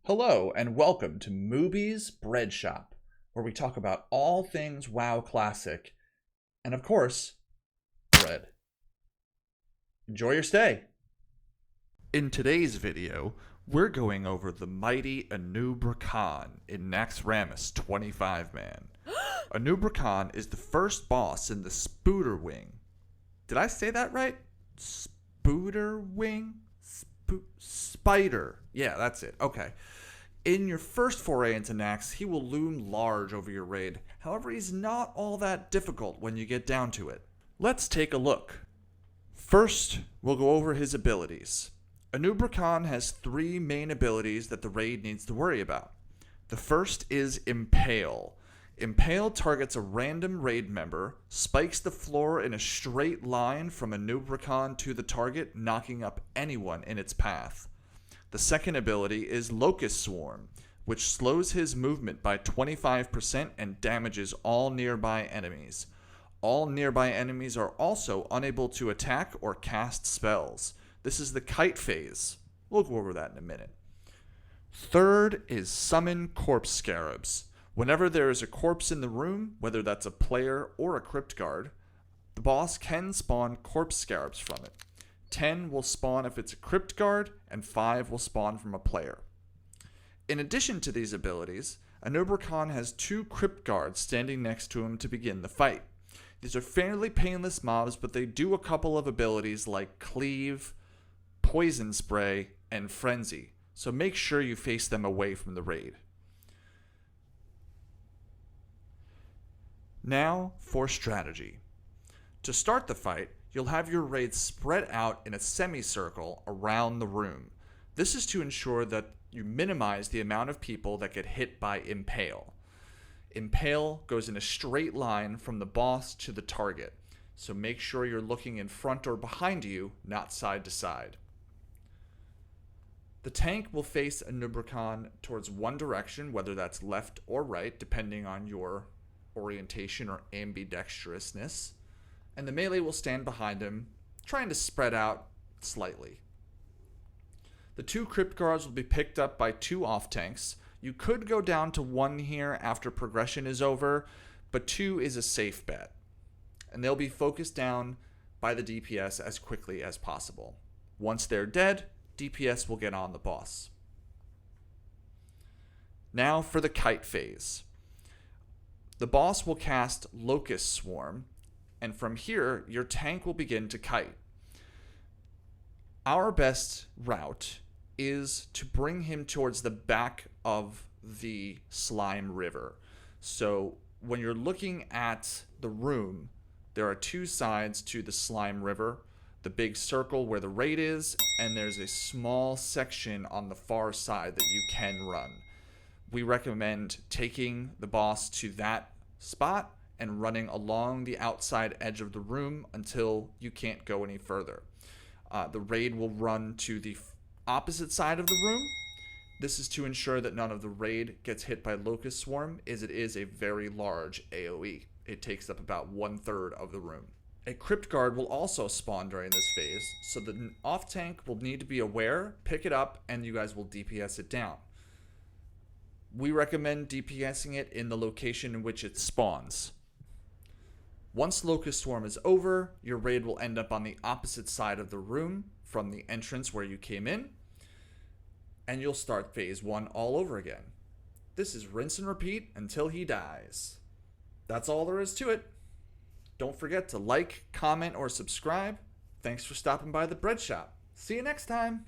Hello and welcome to Moobies Bread Shop, where we talk about all things WoW Classic, and of course, bread. Enjoy your stay! In today's video, we're going over the mighty Anub'Rekhan in Naxxramas 25-man. Anub'Rekhan is the first boss in the Spooder Wing. Did I say that right? Spooder Wing? Spider. Yeah, that's it. Okay. In your first foray into Nax, he will loom large over your raid. However, he's not all that difficult when you get down to it. Let's take a look. First, we'll go over his abilities. Anub'Rekhan has three main abilities that the raid needs to worry about. The first is Impale. Impale targets a random raid member, spikes the floor in a straight line from Anub'Rekhan to the target, knocking up anyone in its path. The second ability is Locust Swarm, which slows his movement by 25% and damages all nearby enemies. All nearby enemies are also unable to attack or cast spells. This is the kite phase. We'll go over that in a minute. Third is Summon Corpse Scarabs. Whenever there is a corpse in the room, whether that's a player or a crypt guard, the boss can spawn corpse scarabs from it. 10 will spawn if it's a crypt guard, and 5 will spawn from a player. In addition to these abilities, Anub'Rekhan has 2 crypt guards standing next to him to begin the fight. These are fairly painless mobs, but they do a couple of abilities like Cleave, Poison Spray, and Frenzy, so make sure you face them away from the raid. Now for strategy. To start the fight, you'll have your raid spread out in a semicircle around the room. This is to ensure that you minimize the amount of people that get hit by Impale. Impale goes in a straight line from the boss to the target, so make sure you're looking in front or behind you, not side to side. The tank will face Anub'Rekhan towards one direction, whether that's left or right, depending on your orientation or ambidextrousness, and the melee will stand behind him, trying to spread out slightly. The 2 crypt guards will be picked up by 2 off tanks. You could go down to 1 here after progression is over, but 2 is a safe bet, and they'll be focused down by the DPS as quickly as possible. Once they're dead, DPS will get on the boss. Now for the kite phase. The boss will cast Locust Swarm, and from here, your tank will begin to kite. Our best route is to bring him towards the back of the slime river. So when you're looking at the room, there are 2 sides to the slime river. The big circle where the raid is, and there's a small section on the far side that you can run. We recommend taking the boss to that spot and running along the outside edge of the room until you can't go any further. The raid will run to the opposite side of the room. This is to ensure that none of the raid gets hit by Locust Swarm, as it is a very large AoE. It takes up about 1/3 of the room. A crypt guard will also spawn during this phase, so the off tank will need to be aware, pick it up, and you guys will DPS it down. We recommend DPSing it in the location in which it spawns. Once Locust Swarm is over, your raid will end up on the opposite side of the room from the entrance where you came in, and you'll start phase 1 all over again. This is rinse and repeat until he dies. That's all there is to it. Don't forget to like, comment, or subscribe. Thanks for stopping by the bread shop. See you next time.